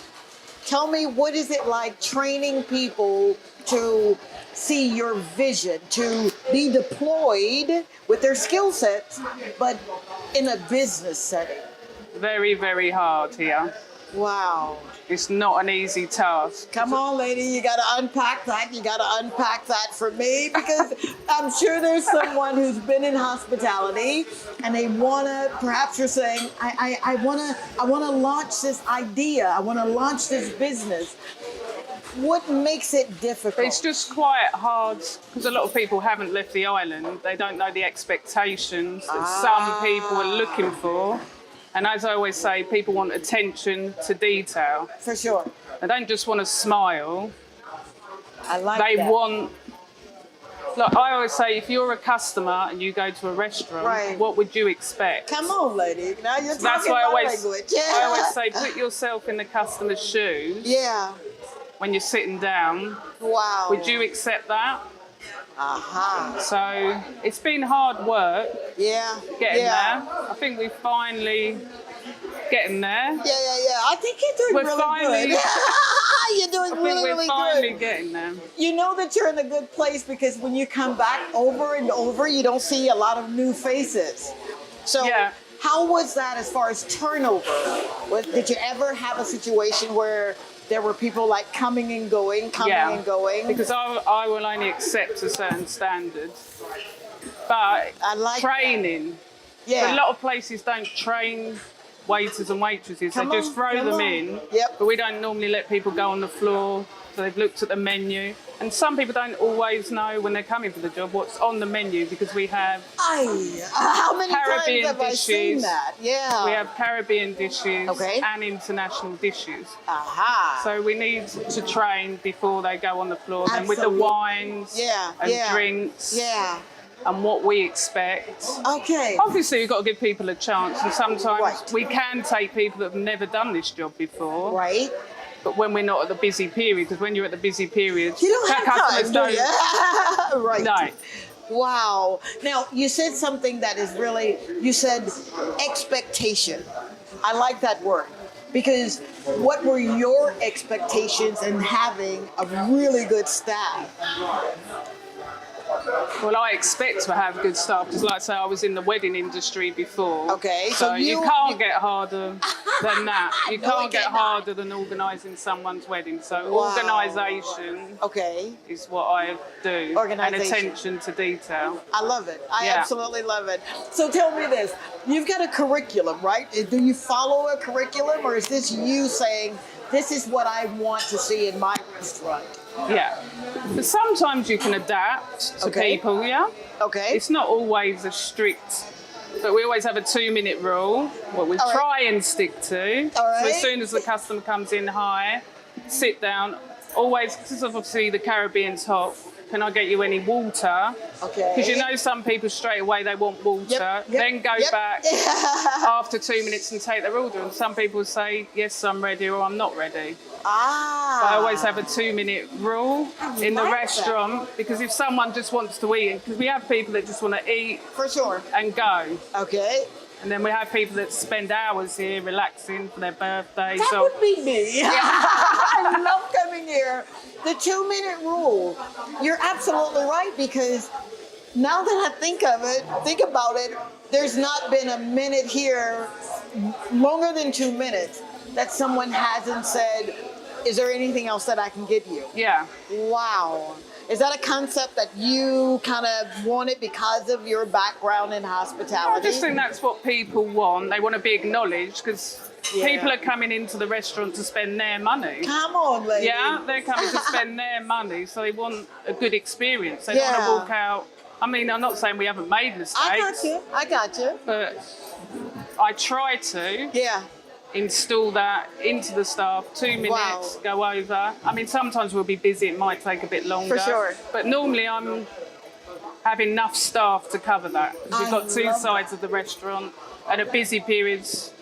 Tell me, what is it like training people to see your vision, to be deployed with their skill sets, but in a business setting? Very, very hard here. Wow. It's not an easy task. Come on, lady, you got to unpack that. You got to unpack that for me, because I'm sure there's someone who's been in hospitality and they want to, perhaps you're saying, I want to launch this idea. I want to launch this business. What makes it difficult? It's just quite hard because a lot of people haven't left the island. They don't know the expectations that some people are looking for. And as I always say, people want attention to detail. For sure. They don't just want to smile. I like They that. want... Look, I always say, if you're a customer and you go to a restaurant, Right. what would you expect? Come on, lady. Now you're talking That's why my language. Yeah. I always say, put yourself in the customer's shoes Yeah. when you're sitting down. Wow. Would you accept that? Aha. So it's been hard work Yeah. getting yeah. there. I think we're finally getting there. Yeah. I think you're doing We're really finally- good. You're doing I think really, we're really finally good. getting there. You know that you're in a good place because when you come back over and over, you don't see a lot of new faces. So Yeah. how was that as far as turnover? Did you ever have a situation where there were people like coming and going, and going? Because I will only accept a certain standard. But I like training. Yeah. A lot of places don't train waiters and waitresses. Come they just on, throw come them on. in. Yep. But we don't normally let people go on the floor. So they've looked at the menu. And some people don't always know when they're coming for the job what's on the menu because we have How many Caribbean times have I seen dishes. that? Yeah. we have Caribbean dishes Okay. and international dishes. Aha. So we need to train before they go on the floor. And with the Absolutely. wines Yeah, and yeah. drinks Yeah. and what we expect. Okay. Obviously, you've got to give people a chance, and sometimes Right. we can take people that have never done this job before. Right. But when we're not at the busy period, because when you're at the busy period, You don't have customers time, do you? Right. No. Wow. Now, you said something that is really, you said expectation. I like that word. Because what were your expectations in having a really good staff? Well, I expect to have good staff because, like I say, I was in the wedding industry before. Okay, So so you can't get harder than that. You No, can't it get cannot. harder than organising someone's wedding. So Wow. organisation Okay. is what I do. And Organisation. attention to detail. I love it. I Yeah. absolutely love it. So tell me this. You've got a curriculum, right? Do you follow a curriculum, or is this you saying, this is what I want to see in my restaurant? Yeah. But sometimes you can adapt to Okay. people, yeah? Okay. It's not always a strict, but we always have a 2-minute rule, what we All right. try and stick to. All So right. as soon as the customer comes in, hi, sit down. Always, because obviously the Caribbean's hot, can I get you any water? Okay. Because you know some people straight away they want water, Yep, then go yep. back after 2 minutes and take their order. And some people say, yes, I'm ready or I'm not ready. Ah. I always have a 2-minute rule in the like restaurant because if someone just wants to eat, because we have people that just want to eat For sure. and go. Okay. And then we have people that spend hours here relaxing for their birthday. That So would be me. I love coming here. The 2-minute rule. You're absolutely right, because now that I think about it, there's not been a minute here longer than 2 minutes that someone hasn't said, is there anything else that I can give you? Yeah. Wow. Is that a concept that you kind of wanted because of your background in hospitality? I just think that's what people want. They want to be acknowledged, because people are coming into the restaurant to spend their money. Come on, lady. Yeah, they're coming to spend their money, so they want a good experience. They don't want to walk out. I mean, I'm not saying we haven't made mistakes. I got you. But I try to install that into the staff. 2 minutes, go over. I mean, sometimes we'll be busy, it might take a bit longer. For sure. But normally I'm have enough staff to cover that. We've got two sides of the restaurant, and at busy periods,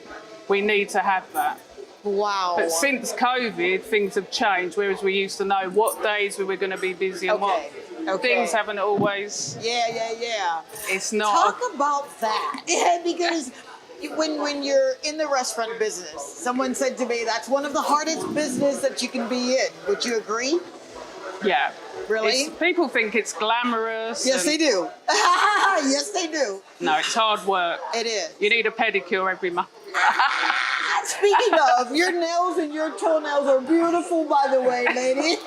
we need to have that. Wow. But since COVID, things have changed, whereas we used to know what days we were going to be busy and what things haven't always. Yeah. It's not. Talk about that. Yeah, because when you're in the restaurant business, someone said to me, that's one of the hardest business that you can be in. Would you agree? Yeah. Really? People think it's glamorous. Yes, they do. Yes, they do. No, it's hard work. It is. You need a pedicure every month. Speaking of, your nails and your toenails are beautiful, by the way, lady.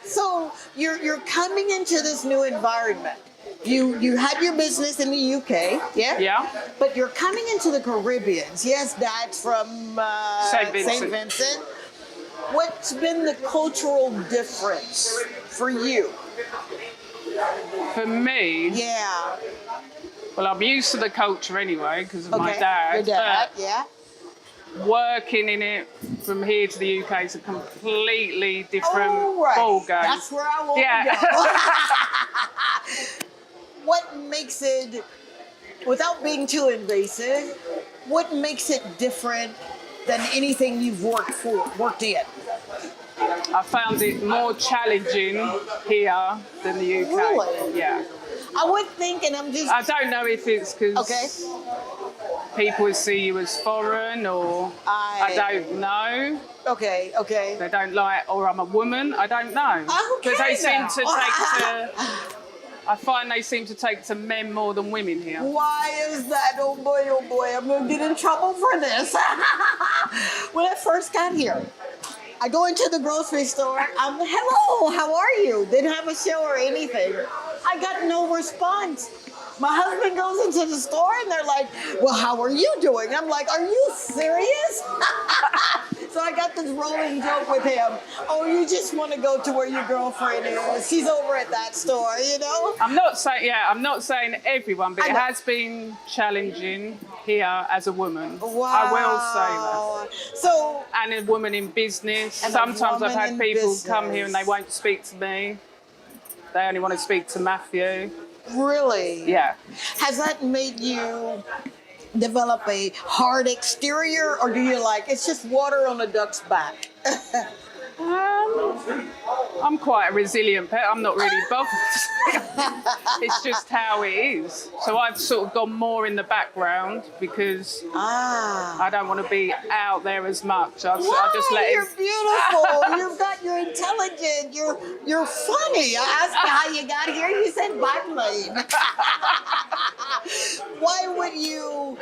So you're coming into this new environment. You had your business in the UK, yeah? Yeah. But you're coming into the Caribbean. Yes, Dad's from St. Vincent. St. Vincent. What's been the cultural difference for you? For me, Yeah. well, I'm used to the culture anyway because of my Okay. dad. Your dad, but yeah. working in it from here to the UK is a completely different ball game. That's where I want to go. What makes it, without being too invasive, what makes it different than anything you've worked in? I found it more challenging here than the UK. Really? Yeah. I would think, and I'm just... I don't know if it's because people see you as foreign, or I don't know. Okay. They don't like, or I'm a woman. I don't know. Because they seem to take to. I find they seem to take to men more than women here. Why is that? Oh boy, I'm gonna get in trouble for this. When I first got here, I go into the grocery store. Hello, how are you? Didn't have a show or anything. I got no response. My husband goes into the store and they're like, well, how are you doing? I'm like, are you serious? So I got this rolling joke with him. Oh, you just want to go to where your girlfriend is. She's over at that store, you know? I'm not saying everyone, but it has been challenging here as a woman. Wow. I will say that. So, and a woman in business. And a Sometimes I've woman had in people come here and they business. won't speak to me. They only want to speak to Matthew. really? Yeah. Has that made you develop a hard exterior, or do you like, it's just water on a duck's back? I'm quite a resilient pet. I'm not really bothered. It's just how it is. So I've sort of gone more in the background because I don't want to be out there as much. I just let You're it. beautiful. You're intelligent. You're funny. I asked you how you got here. You said biplane. Why would you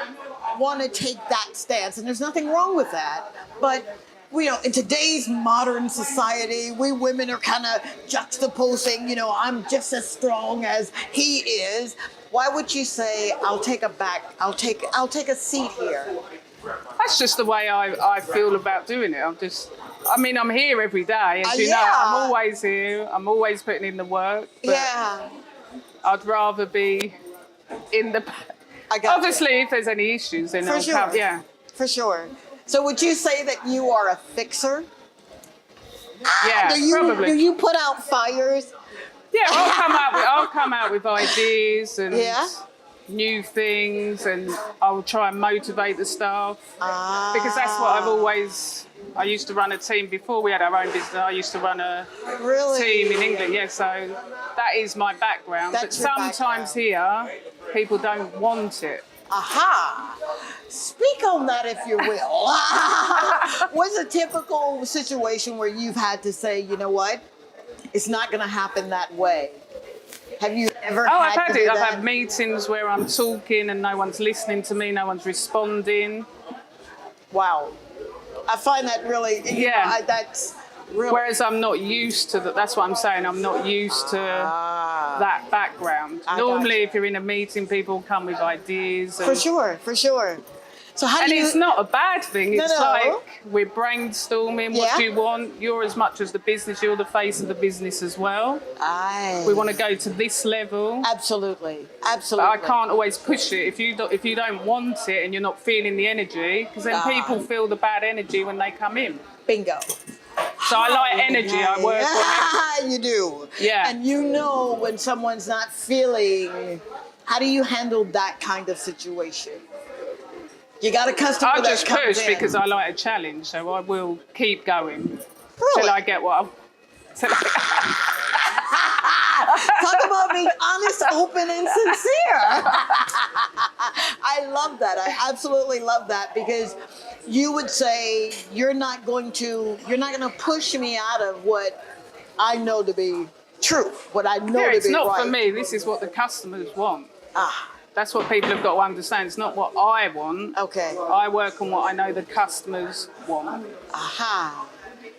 want to take that stance? And there's nothing wrong with that. But in today's modern society, we women are kind of juxtaposing, I'm just as strong as he is. Why would you say, I'll take a seat here? That's just the way I feel about doing it. I'm here every day, as you know. I'm always here. I'm always putting in the work. But I'd rather be in the. Obviously, if there's any issues, then I'll come. Yeah. For sure. So would you say that you are a fixer? Yeah, probably. Do you put out fires? Yeah, I'll come out with ideas and new things, and I'll try and motivate the staff because that's what I used to run a team before we had our own business. I used to run a team in England. Yeah, so that is my background. But sometimes here, people don't want it. Aha. Speak on that, if you will. What's a typical situation where you've had to say, you know what, it's not going to happen that way? Have you ever I've had had to it. do I've that? had meetings where I'm talking and no one's listening to me, no one's responding. Wow. I find that really, Yeah. that's really. Whereas I'm not used to that. That's what I'm saying. I'm not used to that background. I Normally, gotcha. if you're in a meeting, people come with ideas. For sure, for sure. So how And do you? it's not a bad thing. No, It's no. like we're brainstorming. Yeah. What do you want? You're as much as the business. You're the face of the business as well. We want to go to this level. Absolutely, But absolutely. I can't always push it if you don't want it and you're not feeling the energy, because then people feel the bad energy when they come in. Bingo. So I like energy. I work on it. You do. Yeah. And you know when someone's not feeling. How do you handle that kind of situation? You got a customer I that just comes push in. because I like a challenge, so I will keep going Really? till I get what Talk about being honest, open, and sincere. I love that. I absolutely love that, because you would say you're not going to push me out of what I know to be true, what I know to it's be not right. for me. This is what the customers want. Ah, That's what people have got to understand. It's not what I want. okay. I work on what I know the customers want. Aha.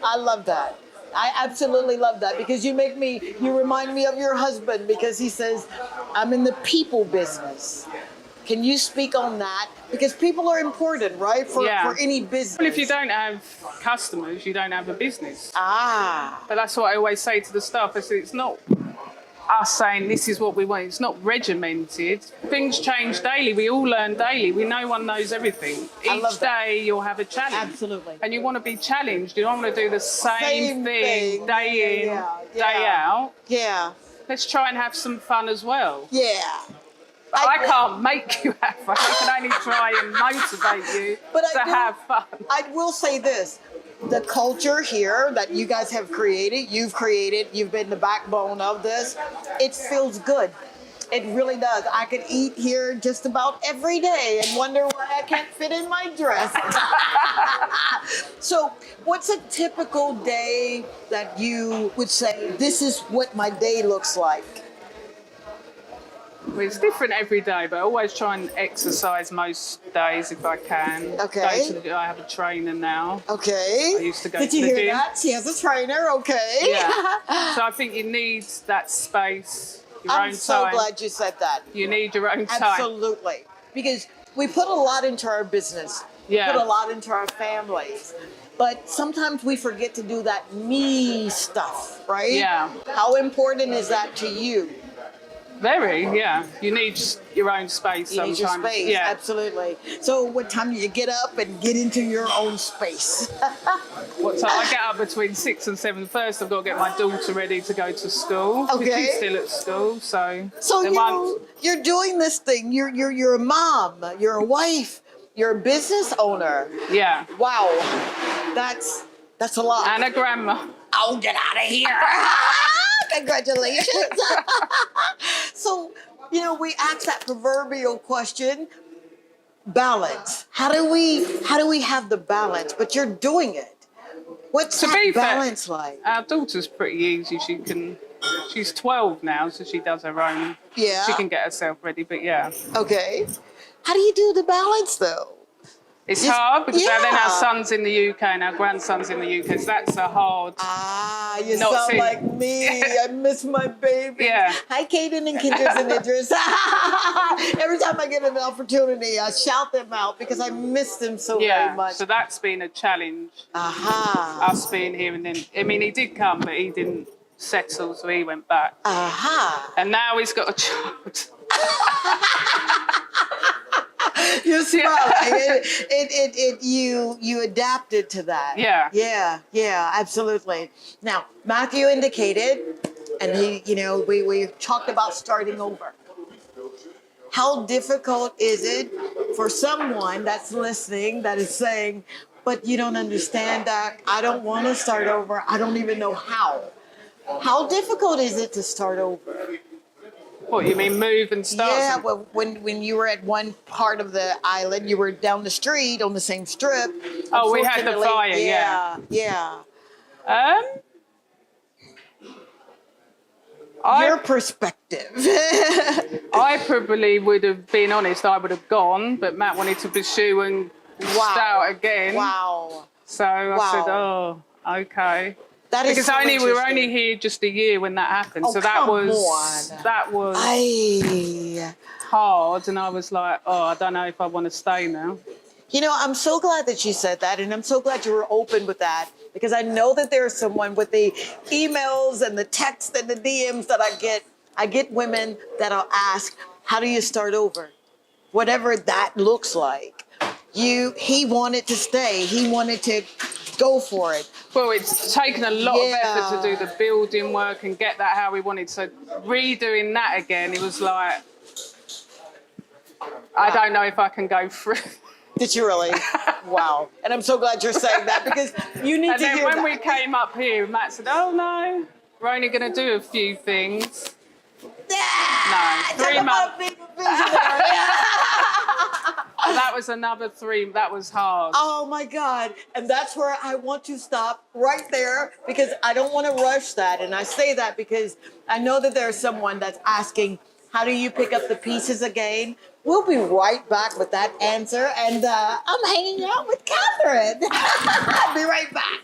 I love that. I absolutely love that, because you remind me of your husband, because he says, I'm in the people business. Can you speak on that? Because people are important, right? For any business. Well, if you don't have customers, you don't have a business. Ah. But that's what I always say to the staff. I say, it's not us saying this is what we want. It's not regimented. Things change daily. We all learn daily. No one knows everything. Each day you'll have a challenge. Absolutely. And you want to be challenged. You don't want to do the same thing day in, day out. Yeah. Let's try and have some fun as well. Yeah. I can't make you have fun. I can only try and motivate you to have fun. I will say this. The culture here that you guys have created, you've been the backbone of this, it feels good. It really does. I could eat here just about every day and wonder why I can't fit in my dress. So what's a typical day that you would say, this is what my day looks like? Well, it's different every day, but I always try and exercise most days if I can. Okay. I have a trainer now. Okay. I used to go Did to you the hear gym. that? She has a trainer. Okay. Yeah. So I think you need that space, your own I'm so time. glad you said that. You need your own time. Absolutely. Because we put a lot into our business. Yeah. We put a lot into our families. But sometimes we forget to do that me stuff, right? Yeah. How important is that to you? Very, yeah. You need your own space You sometimes. need your space, Yeah. absolutely. So what time do you get up and get into your own space? What time? I get up between 6 and 7. First, I've got to get my daughter ready to go to school. 'Cause Okay. She's still at school, so. So then you're doing this thing. You're a mom. You're a wife. You're a business owner. Yeah. Wow, that's a lot. And a grandma. Oh, get out of here! Congratulations. So, we ask that proverbial question: balance. How do we have the balance? But you're doing it. What's To that be fair, balance like? Our daughter's pretty easy. She's 12 now, so she does her own. Yeah. She can get herself ready, but yeah. Okay. How do you do the balance though? It's hard because then yeah. our son's in the UK and our grandson's in the UK, so that's a hard. Ah, you Not sound see- like me. I miss my baby. Yeah. Hi, Kaden and Kinders and Idris. Every time I get an opportunity, I shout them out because I miss them so very Yeah, much. so that's been a challenge. Aha. Us being here and then. I mean, he did come, but he didn't settle, so he went back. Aha. And now he's got a child. You're smiling. You adapted to that. Yeah. Yeah, absolutely. Now, Matthew indicated, and we talked about starting over. How difficult is it for someone that's listening that is saying, but you don't understand that, I don't want to start over, I don't even know how. How difficult is it to start over? What, you mean move and start? Yeah, well, when you were at one part of the island, you were down the street on the same strip. Oh, we had the Unfortunately, fire, yeah. Yeah. Your perspective. I probably would have been honest, I would have gone, but Matt wanted to pursue and start again. Wow. So I said, oh, okay. That is because so we were interesting. only here just a year when that happened. Oh, so that come was on. that was hard, and I was like, oh, I don't know if I want to stay now. You know, I'm so glad that you said that, and I'm so glad you were open with that, because I know that there's someone with the emails and the texts and the DMs that I get. I get women that'll ask, how do you start over? Whatever that looks like. He wanted to stay. He wanted to go for it. Well, it's taken a lot of effort to do the building work and get that how we wanted. So redoing that again, it was like, I don't know if I can go through. Did you really? Wow. And I'm so glad you're saying that, because you need to hear that. And then when we came up here, Matt said, oh no, we're only going to do a few things. Yeah, no, 3 months. Being a visionary. That was another 3, that was hard. Oh my God. And that's where I want to stop right there, because I don't want to rush that. And I say that because I know that there's someone that's asking, how do you pick up the pieces again? We'll be right back with that answer. And I'm hanging out with Catherine. I'll be right back.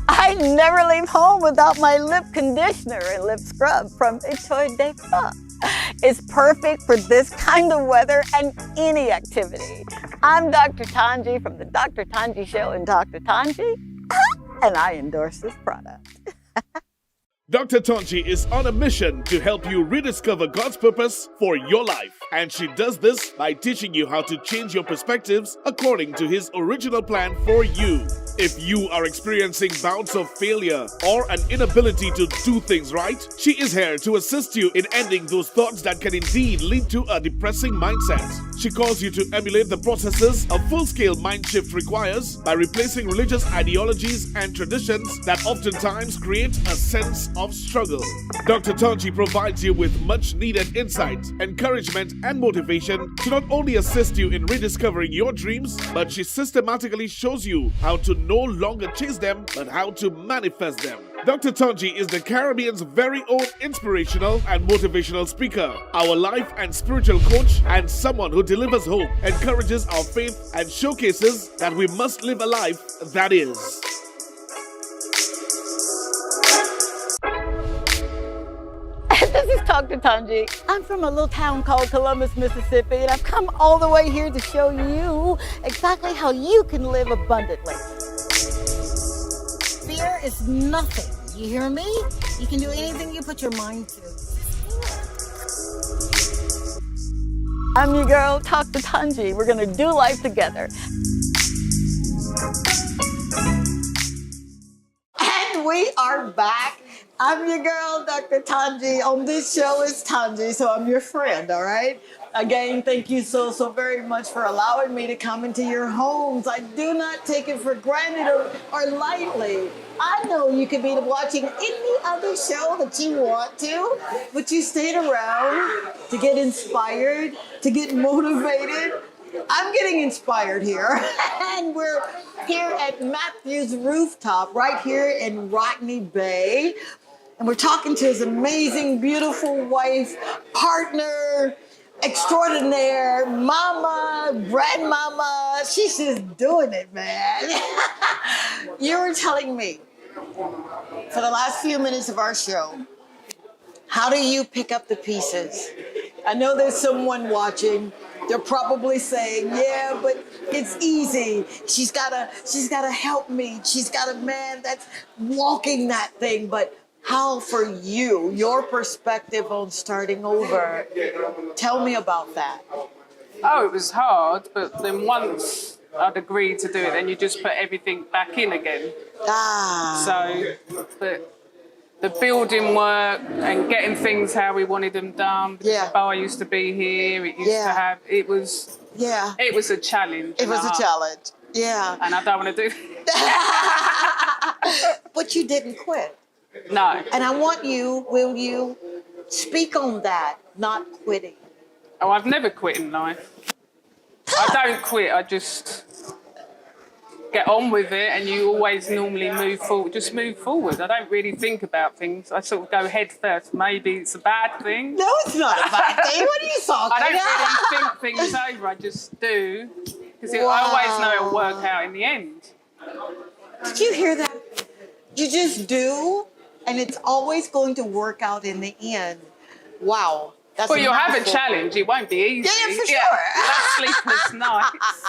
I never leave home without my lip conditioner and lip scrub from T2T. It's perfect for this kind of weather and any activity. I'm Dr. Tongie from the Dr. Tongie Show and Dr. Tongie, and I endorse this product. Dr. Tongie is on a mission to help you rediscover God's purpose for your life. And she does this by teaching you how to change your perspectives according to His original plan for you. If you are experiencing bouts of failure or an inability to do things right, she is here to assist you in ending those thoughts that can indeed lead to a depressing mindset. She calls you to emulate the processes a full-scale mind shift requires by replacing religious ideologies and traditions that oftentimes create a sense of struggle. Dr. Tongie provides you with much needed insight, encouragement, and motivation to not only assist you in rediscovering your dreams, but she systematically shows you how to no longer chase them, but how to manifest them. Dr. Tongie is the Caribbean's very own inspirational and motivational speaker, our life and spiritual coach, and someone who delivers hope, encourages our faith, and showcases that we must live a life that is. This is Dr. Tongie. I'm from a little town called Columbus, Mississippi, and I've come all the way here to show you exactly how you can live abundantly. Fear is nothing. You hear me? You can do anything you put your mind to. I'm your girl, Dr. Tongie. We're gonna do life together. And we are back. I'm your girl, Dr. Tongie. On this show is Tongie, so I'm your friend, all right? Again, thank you so very much for allowing me to come into your homes. I do not take it for granted or lightly. I know you could be watching any other show that you want to, but you stayed around to get inspired, to get motivated. I'm getting inspired here. And we're here at Matthew's rooftop right here in Rodney Bay. And we're talking to his amazing, beautiful wife, partner, extraordinaire, mama, grandmama. She's just doing it, man. You were telling me for the last few minutes of our show, how do you pick up the pieces I know there's someone watching. They're probably saying, yeah, but it's easy. She's gotta help me. She's got a man that's walking that thing. But how for you, your perspective on starting over? Tell me about that. Oh, it was hard, but then once I'd agreed to do it, then you just put everything back in again. So, but the building work and getting things how we wanted them done. The bar used to be here. It used to have. It was a challenge. It was a challenge. Yeah. And I don't want to do that. But you didn't quit. No. And I want you, will you, speak on that, not quitting. Oh, I've never quit in life. I don't quit. I just get on with it, and you always normally move forward. Just move forward. I don't really think about things. I sort of go head first. Maybe it's a bad thing. No, it's not a bad thing. What are you talking about? I don't really think things over. I just do, because I always know it'll work out in the end. Did you hear that? You just do, and it's always going to work out in the end. Wow. That's Well, you'll have a challenge. It won't be easy. Yeah, for sure. You'll have sleepless nights.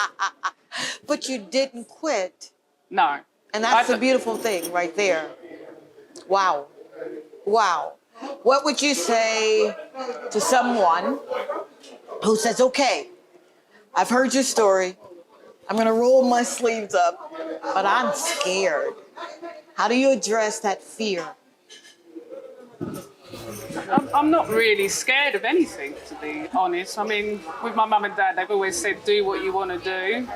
But you didn't quit. No. And that's the beautiful thing right there. Wow. Wow. What would you say to someone who says, okay, I've heard your story. I'm going to roll my sleeves up, but I'm scared. How do you address that fear? I'm not really scared of anything, to be honest. I mean, with my mum and dad, they've always said, do what you want to do.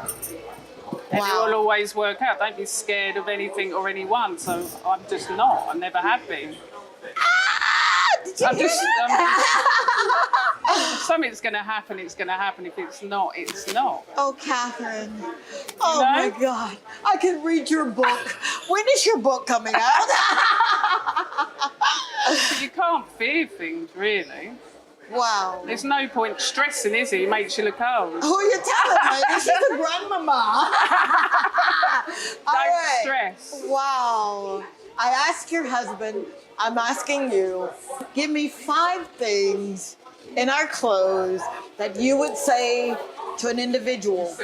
And it will always work out. Don't be scared of anything or anyone. So I'm just not. I never have been. Did you hear that? Something's going to happen, it's going to happen. If it's not, it's not. Oh, Catherine. Oh, my God. I can read your book. When is your book coming out? But you can't fear things, really. Wow. There's no point stressing, is it? It makes you look old. Who are you telling me? She's a grandmama. Don't stress. Wow. I asked your husband, I'm asking you, give me 5 things in our clothes that you would say to an individual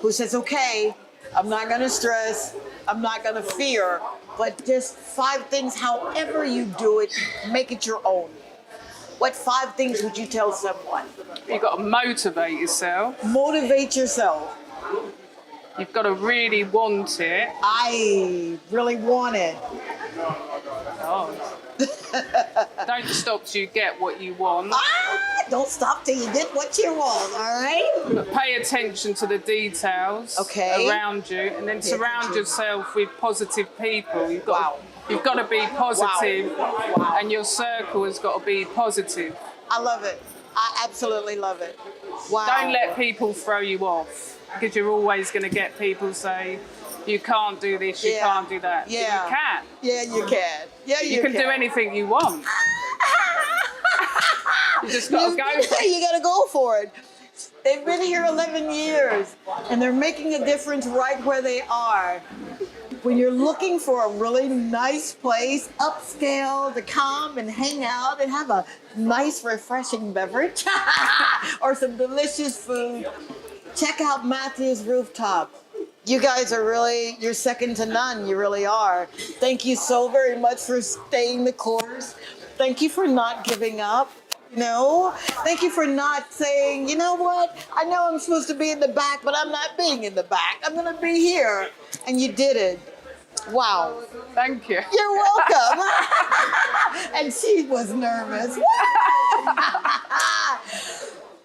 who says, okay, I'm not going to stress, I'm not going to fear, but just 5 things, however you do it, make it your own. What 5 things would you tell someone? You've got to motivate yourself. Motivate yourself. You've got to really want it. I really want it. God. Don't stop till you get what you want. Don't stop till you get what you want, all right? But pay attention to the details around you, and then surround yourself with positive people. You've got to be positive, and your circle has got to be positive. I love it. I absolutely love it. Wow. Don't let people throw you off, because you're always going to get people say, you can't do this, you can't do that. Yeah. But you can. Yeah, you can. Yeah, you can do anything you want. You just got to go for it. You got to go for it. They've been here 11 years, and they're making a difference right where they are. When you're looking for a really nice place, upscale, to come and hang out and have a nice, refreshing beverage or some delicious food, check out Matthew's Rooftop. You guys are really, you're second to none. You really are. Thank you so very much for staying the course. Thank you for not giving up. You know, thank you for not saying, you know what, I know I'm supposed to be in the back, but I'm not being in the back. I'm going to be here. And you did it. Wow. Thank you. You're welcome. And she was nervous.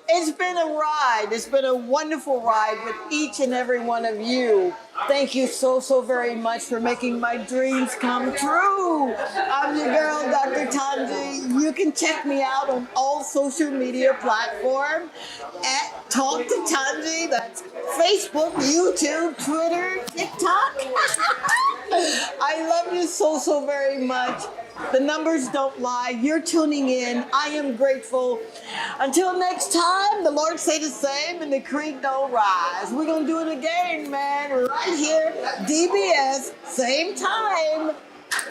It's been a ride. It's been a wonderful ride with each and every one of you. Thank you so, so very much for making my dreams come true. I'm your girl, Dr. Tongie. You can check me out on all social media platforms at Talk to Tongie. That's Facebook, YouTube, Twitter, TikTok. I love you so, so very much. The numbers don't lie. You're tuning in. I am grateful. Until next time, the Lord say the same and the creek don't rise. We're going to do it again, man, right here, DBS, same time.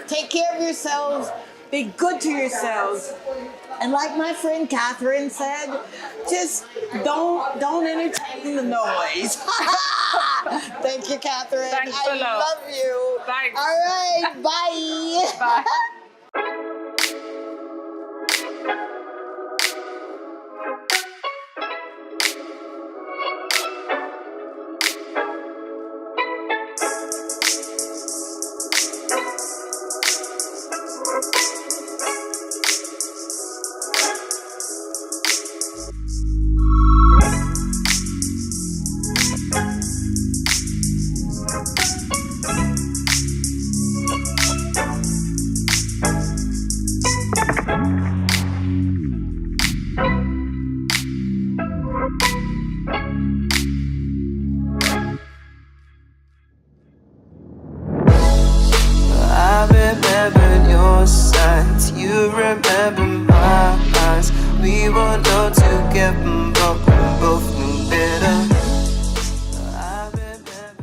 Take care of yourselves. Be good to yourselves. And like my friend Catherine said, just don't entertain the noise. Thank you, Catherine. Thanks a I lot. love you. Thanks. All right, bye. Bye. I remember your signs, you remember my eyes. We were known to get